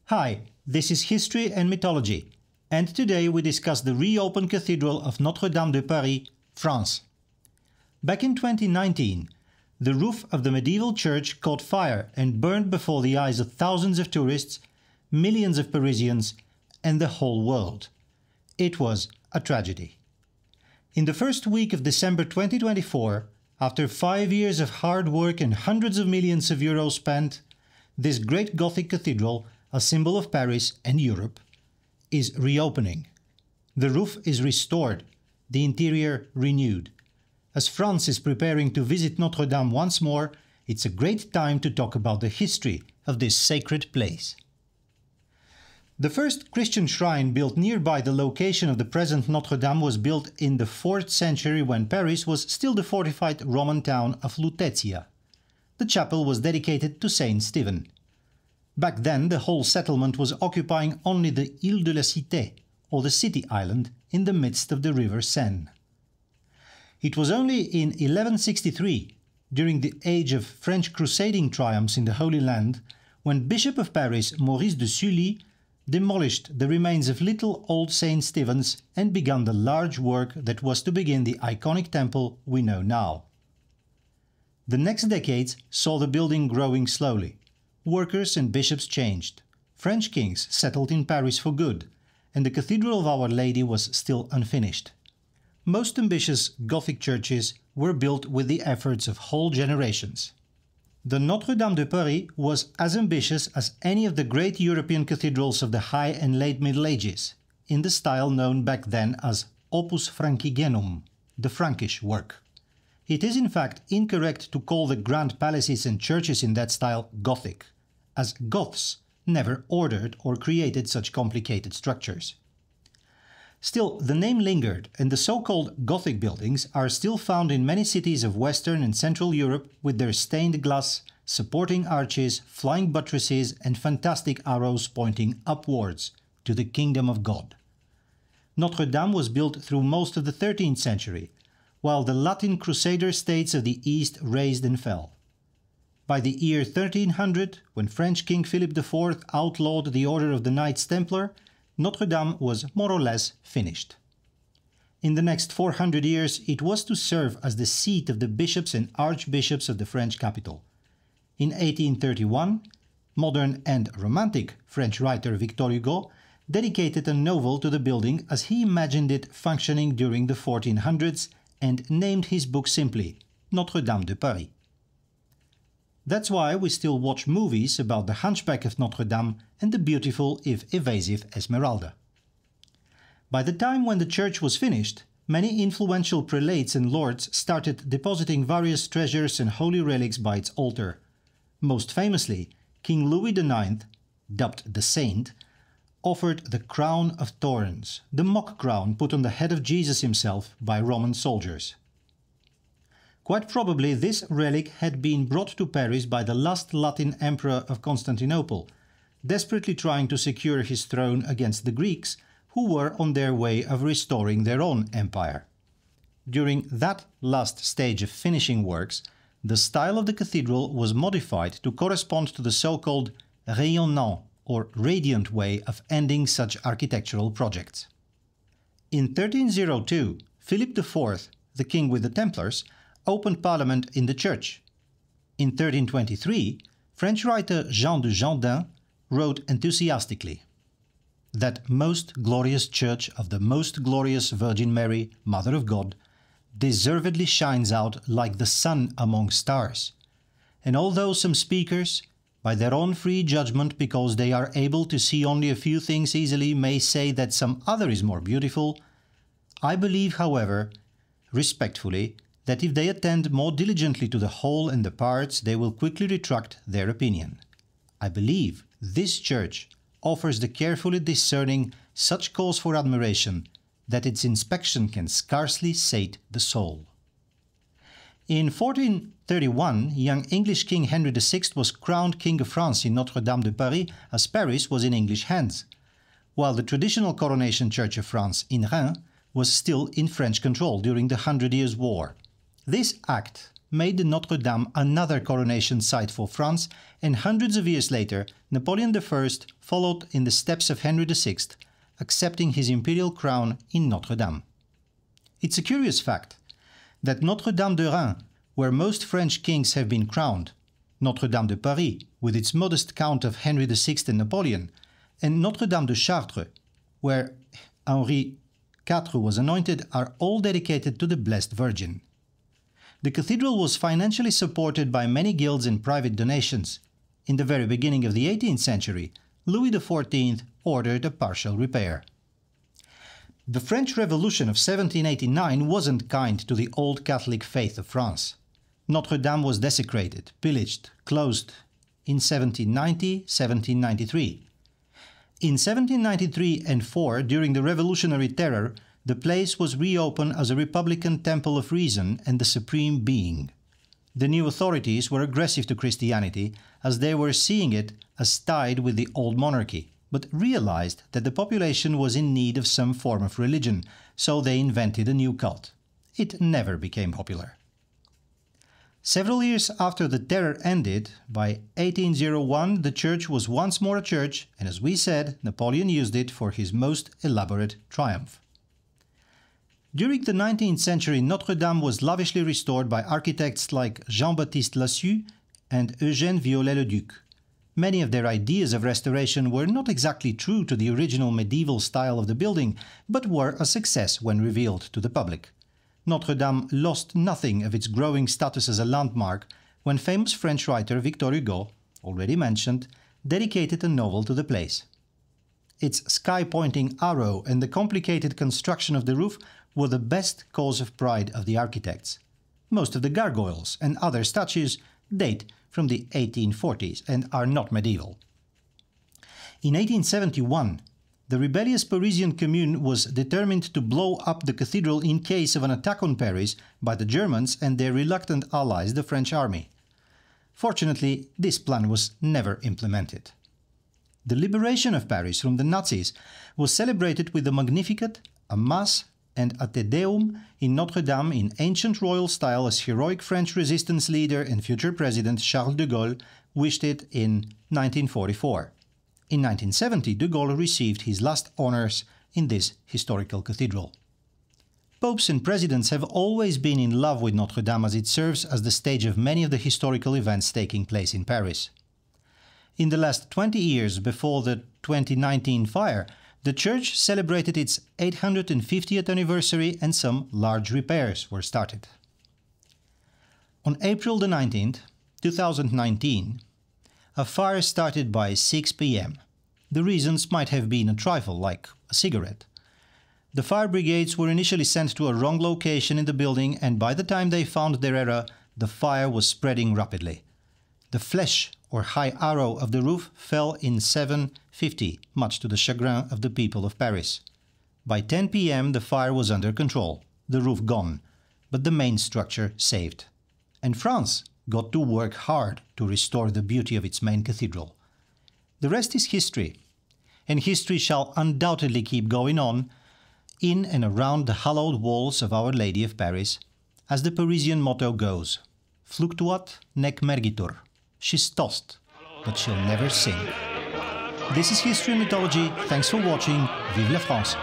Hi, this is History and Mythology, and today we discuss the reopened Cathedral of Notre Dame de Paris, France. Back in 2019, the roof of the medieval church caught fire and burned before the eyes of thousands of tourists, millions of Parisians, and the whole world. It was a tragedy. In the first week of December 2024, after 5 years of hard work and hundreds of millions of euros spent, this great Gothic cathedral, a symbol of Paris and Europe, is reopening. The roof is restored, the interior renewed. As France is preparing to visit Notre Dame once more, it's a great time to talk about the history of this sacred place. The first Christian shrine built nearby the location of the present Notre Dame was built in the 4th century when Paris was still the fortified Roman town of Lutetia. The chapel was dedicated to Saint Stephen. Back then the whole settlement was occupying only the Île de la Cité, or the city island, in the midst of the river Seine. It was only in 1163, during the age of French crusading triumphs in the Holy Land, when Bishop of Paris Maurice de Sully demolished the remains of little old Saint Stephen's and began the large work that was to begin the iconic temple we know now. The next decades saw the building growing slowly. Workers and bishops changed. French kings settled in Paris for good, and the Cathedral of Our Lady was still unfinished. Most ambitious Gothic churches were built with the efforts of whole generations. The Notre Dame de Paris was as ambitious as any of the great European cathedrals of the High and Late Middle Ages, in the style known back then as Opus Francigenum, the Frankish work. It is in fact incorrect to call the grand palaces and churches in that style Gothic, as Goths never ordered or created such complicated structures. Still, the name lingered, and the so-called Gothic buildings are still found in many cities of Western and Central Europe with their stained glass, supporting arches, flying buttresses and fantastic arrows pointing upwards to the kingdom of God. Notre Dame was built through most of the 13th century, while the Latin Crusader states of the East raised and fell. By the year 1300, when French King Philip IV outlawed the Order of the Knights Templar, Notre Dame was more or less finished. In the next 400 years, it was to serve as the seat of the bishops and archbishops of the French capital. In 1831, modern and romantic French writer Victor Hugo dedicated a novel to the building as he imagined it functioning during the 1400s and named his book simply Notre Dame de Paris. That's why we still watch movies about the Hunchback of Notre Dame and the beautiful if evasive Esmeralda. By the time when the church was finished, many influential prelates and lords started depositing various treasures and holy relics by its altar. Most famously, King Louis IX, dubbed the Saint, offered the crown of thorns, the mock crown put on the head of Jesus himself by Roman soldiers. Quite probably this relic had been brought to Paris by the last Latin emperor of Constantinople, desperately trying to secure his throne against the Greeks, who were on their way of restoring their own empire. During that last stage of finishing works, the style of the cathedral was modified to correspond to the so-called rayonnant or radiant way of ending such architectural projects. In 1302, Philip IV, the king with the Templars, opened parliament in the church. In 1323, French writer Jean de Gendin wrote enthusiastically, "That most glorious church of the most glorious Virgin Mary, Mother of God, deservedly shines out like the sun among stars. And although some speakers, by their own free judgment, because they are able to see only a few things easily, may say that some other is more beautiful, I believe, however, respectfully, that if they attend more diligently to the whole and the parts, they will quickly retract their opinion. I believe this church offers the carefully discerning such cause for admiration that its inspection can scarcely sate the soul." In 1431, young English King Henry VI was crowned King of France in Notre Dame de Paris, as Paris was in English hands, while the traditional coronation church of France in Reims was still in French control during the 100 Years' War. This act made the Notre Dame another coronation site for France, and hundreds of years later, Napoleon I followed in the steps of Henry VI, accepting his imperial crown in Notre Dame. It's a curious fact that Notre Dame de Reims, where most French kings have been crowned, Notre Dame de Paris, with its modest count of Henry VI and Napoleon, and Notre Dame de Chartres, where Henri IV was anointed, are all dedicated to the Blessed Virgin. The cathedral was financially supported by many guilds and private donations. In the very beginning of the 18th century, Louis XIV ordered a partial repair. The French Revolution of 1789 wasn't kind to the old Catholic faith of France. Notre Dame was desecrated, pillaged, closed in 1790-1793. In 1793 and 4, during the Revolutionary Terror, the place was reopened as a Republican temple of reason and the Supreme Being. The new authorities were aggressive to Christianity, as they were seeing it as tied with the old monarchy, but realized that the population was in need of some form of religion, so they invented a new cult. It never became popular. Several years after the terror ended, by 1801 the church was once more a church, and as we said, Napoleon used it for his most elaborate triumph. During the 19th century, Notre Dame was lavishly restored by architects like Jean-Baptiste Lassus and Eugène Viollet-le-Duc. Many of their ideas of restoration were not exactly true to the original medieval style of the building, but were a success when revealed to the public. Notre Dame lost nothing of its growing status as a landmark when famous French writer Victor Hugo, already mentioned, dedicated a novel to the place. Its sky-pointing arrow and the complicated construction of the roof were the best cause of pride of the architects. Most of the gargoyles and other statues date from the 1840s and are not medieval. In 1871, the rebellious Parisian Commune was determined to blow up the cathedral in case of an attack on Paris by the Germans and their reluctant allies, the French army. Fortunately, this plan was never implemented. The liberation of Paris from the Nazis was celebrated with the Magnificat, a Mass and a Te Deum in Notre Dame in ancient royal style, as heroic French resistance leader and future president Charles de Gaulle wished it in 1944. In 1970, de Gaulle received his last honors in this historical cathedral. Popes and presidents have always been in love with Notre Dame, as it serves as the stage of many of the historical events taking place in Paris. In the last 20 years before the 2019 fire, the church celebrated its 850th anniversary and some large repairs were started. On April the 19th, 2019, a fire started by 6 p.m. The reasons might have been a trifle, like a cigarette. The fire brigades were initially sent to a wrong location in the building, and by the time they found their error, the fire was spreading rapidly. The flesh or high arrow of the roof fell in 7:50, much to the chagrin of the people of Paris. By 10 p.m. the fire was under control, the roof gone, but the main structure saved. And France got to work hard to restore the beauty of its main cathedral. The rest is history, and history shall undoubtedly keep going on in and around the hallowed walls of Our Lady of Paris, as the Parisian motto goes, Fluctuat nec mergitur. She's tossed, but she'll never sink. This is History and Mythology. Thanks for watching. Vive la France!